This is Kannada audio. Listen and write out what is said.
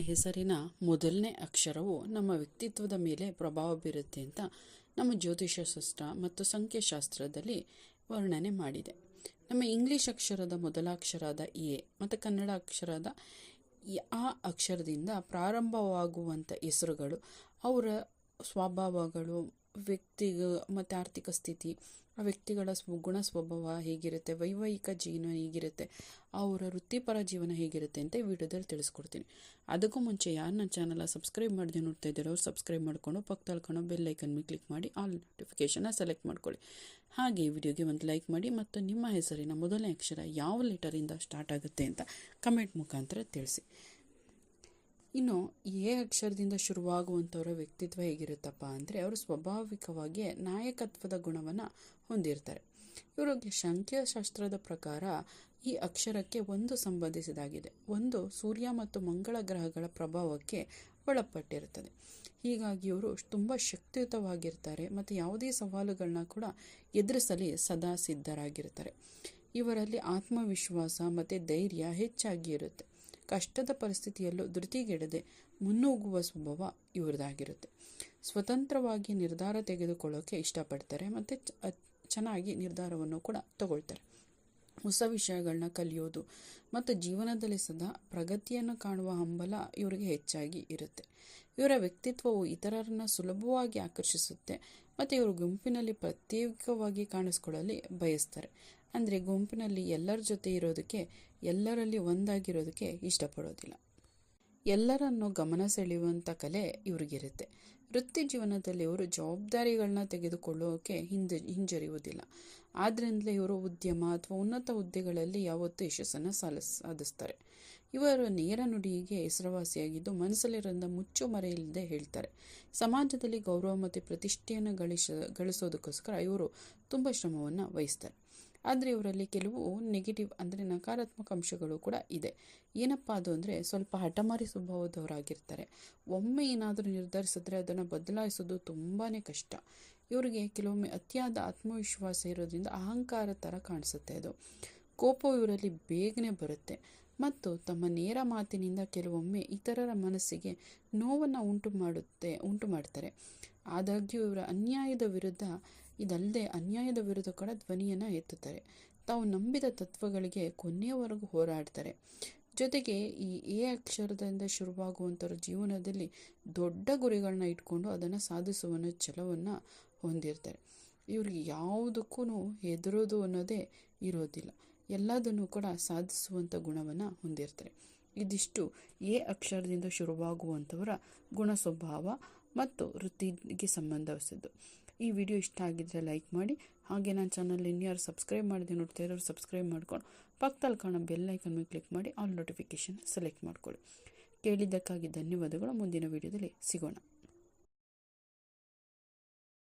ಹೆಸರಿನ ಮೊದಲನೇ ಅಕ್ಷರವು ನಮ್ಮ ವ್ಯಕ್ತಿತ್ವದ ಮೇಲೆ ಪ್ರಭಾವ ಬೀರುತ್ತೆ ಅಂತ ನಮ್ಮ ಜ್ಯೋತಿಷಶಾಸ್ತ್ರ ಮತ್ತು ಸಂಖ್ಯಾಶಾಸ್ತ್ರದಲ್ಲಿ ವರ್ಣನೆ ಮಾಡಿದೆ. ನಮ್ಮ ಇಂಗ್ಲಿಷ್ ಅಕ್ಷರದ ಮೊದಲ ಅಕ್ಷರದ ಎ ಮತ್ತು ಕನ್ನಡ ಅಕ್ಷರದ ಆ ಅಕ್ಷರದಿಂದ ಪ್ರಾರಂಭವಾಗುವಂಥ ಹೆಸರುಗಳು ಅವರ ಸ್ವಭಾವಗಳು, ಮತ್ತು ಆರ್ಥಿಕ ಸ್ಥಿತಿ, ಆ ವ್ಯಕ್ತಿಗಳ ಗುಣ ಸ್ವಭಾವ ಹೇಗಿರುತ್ತೆ, ವೈವಾಹಿಕ ಜೀವನ ಹೇಗಿರುತ್ತೆ, ಅವರ ವೃತ್ತಿಪರ ಜೀವನ ಹೇಗಿರುತ್ತೆ ಅಂತ ಈ ವಿಡಿಯೋದಲ್ಲಿ ತಿಳಿಸ್ಕೊಡ್ತೀನಿ. ಅದಕ್ಕೂ ಮುಂಚೆ ಯಾರು ನನ್ನ ಚಾನಲ್ ಸಬ್ಸ್ಕ್ರೈಬ್ ಮಾಡದೆ ನೋಡ್ತಾ ಇದ್ದೀರೋ ಅವ್ರು ಸಬ್ಸ್ಕ್ರೈಬ್ ಮಾಡಿಕೊಂಡು ಪಕ್ಕದಲ್ಲಿ ಬೆಲ್ ಐಕನ್ ಮೇಲೆ ಕ್ಲಿಕ್ ಮಾಡಿ ಆಲ್ ನೋಟಿಫಿಕೇಷನ್ನ ಸೆಲೆಕ್ಟ್ ಮಾಡ್ಕೊಳ್ಳಿ. ಹಾಗೆ ಈ ವಿಡಿಯೋಗೆ ಒಂದು ಲೈಕ್ ಮಾಡಿ ಮತ್ತು ನಿಮ್ಮ ಹೆಸರಿನ ಮೊದಲನೇ ಅಕ್ಷರ ಯಾವ ಲೆಟರಿಂದ ಸ್ಟಾರ್ಟ್ ಆಗುತ್ತೆ ಅಂತ ಕಮೆಂಟ್ ಮುಖಾಂತರ ತಿಳಿಸಿ. ಇನ್ನು ಎ ಅಕ್ಷರದಿಂದ ಶುರುವಾಗುವಂಥವರ ವ್ಯಕ್ತಿತ್ವ ಹೇಗಿರುತ್ತಪ್ಪ ಅಂದರೆ ಅವರು ಸ್ವಾಭಾವಿಕವಾಗಿ ನಾಯಕತ್ವದ ಗುಣವನ್ನು ಹೊಂದಿರ್ತಾರೆ. ಇವರಿಗೆ ಸಂಖ್ಯಾಶಾಸ್ತ್ರದ ಪ್ರಕಾರ ಈ ಅಕ್ಷರಕ್ಕೆ ಒಂದು ಸಂಬಂಧಿಸಿದಾಗಿದೆ. ಒಂದು ಸೂರ್ಯ ಮತ್ತು ಮಂಗಳ ಗ್ರಹಗಳ ಪ್ರಭಾವಕ್ಕೆ ಒಳಪಟ್ಟಿರುತ್ತದೆ. ಹೀಗಾಗಿ ಇವರು ತುಂಬ ಶಕ್ತಿಯುತವಾಗಿರ್ತಾರೆ ಮತ್ತು ಯಾವುದೇ ಸವಾಲುಗಳನ್ನ ಕೂಡ ಎದುರಿಸಲಿ ಸದಾ ಸಿದ್ಧರಾಗಿರ್ತಾರೆ. ಇವರಲ್ಲಿ ಆತ್ಮವಿಶ್ವಾಸ ಮತ್ತು ಧೈರ್ಯ ಹೆಚ್ಚಾಗಿ ಇರುತ್ತೆ. ಕಷ್ಟದ ಪರಿಸ್ಥಿತಿಯಲ್ಲೂ ಧೃತಿಗೆಡದೆ ಮುನ್ನುಗ್ಗುವ ಸ್ವಭಾವ ಇವರದಾಗಿರುತ್ತೆ. ಸ್ವತಂತ್ರವಾಗಿ ನಿರ್ಧಾರ ತೆಗೆದುಕೊಳ್ಳೋಕೆ ಇಷ್ಟಪಡ್ತಾರೆ ಮತ್ತು ಚೆನ್ನಾಗಿ ನಿರ್ಧಾರವನ್ನು ಕೂಡ ತಗೊಳ್ತಾರೆ. ಹೊಸ ವಿಷಯಗಳನ್ನ ಕಲಿಯೋದು ಮತ್ತು ಜೀವನದಲ್ಲಿ ಸದಾ ಪ್ರಗತಿಯನ್ನು ಕಾಣುವ ಹಂಬಲ ಇವರಿಗೆ ಹೆಚ್ಚಾಗಿ ಇರುತ್ತೆ. ಇವರ ವ್ಯಕ್ತಿತ್ವವು ಇತರರನ್ನು ಸುಲಭವಾಗಿ ಆಕರ್ಷಿಸುತ್ತೆ ಮತ್ತು ಇವರು ಗುಂಪಿನಲ್ಲಿ ಪ್ರತ್ಯೇಕವಾಗಿ ಕಾಣಿಸ್ಕೊಳ್ಳಲು ಬಯಸ್ತಾರೆ. ಅಂದರೆ ಗುಂಪಿನಲ್ಲಿ ಎಲ್ಲರ ಜೊತೆ ಇರೋದಕ್ಕೆ, ಎಲ್ಲರಲ್ಲಿ ಒಂದಾಗಿರೋದಕ್ಕೆ ಇಷ್ಟಪಡೋದಿಲ್ಲ. ಎಲ್ಲರನ್ನು ಗಮನ ಸೆಳೆಯುವಂಥ ಕಲೆ ಇವ್ರಿಗಿರುತ್ತೆ. ವೃತ್ತಿ ಜೀವನದಲ್ಲಿ ಇವರು ಜವಾಬ್ದಾರಿಗಳನ್ನ ತೆಗೆದುಕೊಳ್ಳೋಕೆ ಹಿಂಜರಿಯುವುದಿಲ್ಲ. ಆದ್ದರಿಂದಲೇ ಇವರು ಉದ್ಯಮ ಅಥವಾ ಉನ್ನತ ಹುದ್ದೆಗಳಲ್ಲಿ ಯಾವತ್ತೂ ಯಶಸ್ಸನ್ನು ಸಾಧಿಸ್ತಾರೆ. ಇವರು ನೇರ ನುಡಿಗೆ ಹೆಸರುವಾಸಿಯಾಗಿದ್ದು ಮನಸ್ಸಲ್ಲಿರೋದ್ರಿಂದ ಮುಚ್ಚು ಮರೆಯಿಲ್ಲದೆ ಹೇಳ್ತಾರೆ. ಸಮಾಜದಲ್ಲಿ ಗೌರವ ಮತ್ತು ಪ್ರತಿಷ್ಠೆಯನ್ನು ಗಳಿಸೋದಕ್ಕೋಸ್ಕರ ಇವರು ತುಂಬ ಶ್ರಮವನ್ನು ವಹಿಸ್ತಾರೆ. ಆದರೆ ಇವರಲ್ಲಿ ಕೆಲವು ನೆಗೆಟಿವ್ ಅಂದರೆ ನಕಾರಾತ್ಮಕ ಅಂಶಗಳು ಕೂಡ ಇದೆ. ಏನಪ್ಪ ಅದು ಅಂದರೆ ಸ್ವಲ್ಪ ಹಠಮಾರಿ ಸ್ವಭಾವದವರಾಗಿರ್ತಾರೆ. ಒಮ್ಮೆ ಏನಾದರೂ ನಿರ್ಧರಿಸಿದ್ರೆ ಅದನ್ನು ಬದಲಾಯಿಸೋದು ತುಂಬಾ ಕಷ್ಟ. ಇವರಿಗೆ ಕೆಲವೊಮ್ಮೆ ಅತಿಯಾದ ಆತ್ಮವಿಶ್ವಾಸ ಇರೋದ್ರಿಂದ ಅಹಂಕಾರ ಥರ ಕಾಣಿಸುತ್ತೆ. ಅದು ಕೋಪವು ಇವರಲ್ಲಿ ಬೇಗನೆ ಬರುತ್ತೆ ಮತ್ತು ತಮ್ಮ ನೇರ ಮಾತಿನಿಂದ ಕೆಲವೊಮ್ಮೆ ಇತರರ ಮನಸ್ಸಿಗೆ ನೋವನ್ನು ಉಂಟು ಮಾಡ್ತಾರೆ. ಆದಾಗ್ಯೂ ಇವರ ಅನ್ಯಾಯದ ವಿರುದ್ಧ ಕೂಡ ಧ್ವನಿಯನ್ನು ಎತ್ತುತ್ತಾರೆ. ತಾವು ನಂಬಿದ ತತ್ವಗಳಿಗೆ ಕೊನೆಯವರೆಗೂ ಹೋರಾಡ್ತಾರೆ. ಜೊತೆಗೆ ಈ ಎ ಅಕ್ಷರದಿಂದ ಶುರುವಾಗುವಂಥವ್ರ ಜೀವನದಲ್ಲಿ ದೊಡ್ಡ ಗುರಿಗಳನ್ನ ಇಟ್ಕೊಂಡು ಅದನ್ನು ಸಾಧಿಸುವ ಛಲವನ್ನು ಹೊಂದಿರ್ತಾರೆ. ಇವ್ರಿಗೆ ಯಾವುದಕ್ಕೂ ಹೆದರೋದು ಅನ್ನೋದೇ ಇರೋದಿಲ್ಲ. ಎಲ್ಲದನ್ನು ಕೂಡ ಸಾಧಿಸುವಂಥ ಗುಣವನ್ನು ಹೊಂದಿರ್ತಾರೆ. ಇದಿಷ್ಟು ಎ ಅಕ್ಷರದಿಂದ ಶುರುವಾಗುವಂಥವರ ಗುಣ ಸ್ವಭಾವ ಮತ್ತು ವೃತ್ತಿಗೆ ಸಂಬಂಧಿಸಿದ್ದು. ಈ ವಿಡಿಯೋ ಇಷ್ಟ ಆಗಿದ್ದರೆ ಲೈಕ್ ಮಾಡಿ. ಹಾಗೆ ನನ್ನ ಚಾನಲ್ ಇನ್ಯಾರು ಸಬ್ಸ್ಕ್ರೈಬ್ ಮಾಡದೆ ನೋಡ್ತಾ ಇರೋರು ಸಬ್ಸ್ಕ್ರೈಬ್ ಮಾಡ್ಕೊಂಡು ಪಕ್ಕದಲ್ಲಿ ಬೆಲ್ ಐಕನ್ ಮೇಲೆ ಕ್ಲಿಕ್ ಮಾಡಿ ಆಲ್ ನೋಟಿಫಿಕೇಷನ್ ಸೆಲೆಕ್ಟ್ ಮಾಡ್ಕೊಳ್ಳಿ. ಕೇಳಿದ್ದಕ್ಕಾಗಿ ಧನ್ಯವಾದಗಳು. ಮುಂದಿನ ವಿಡಿಯೋದಲ್ಲಿ ಸಿಗೋಣ.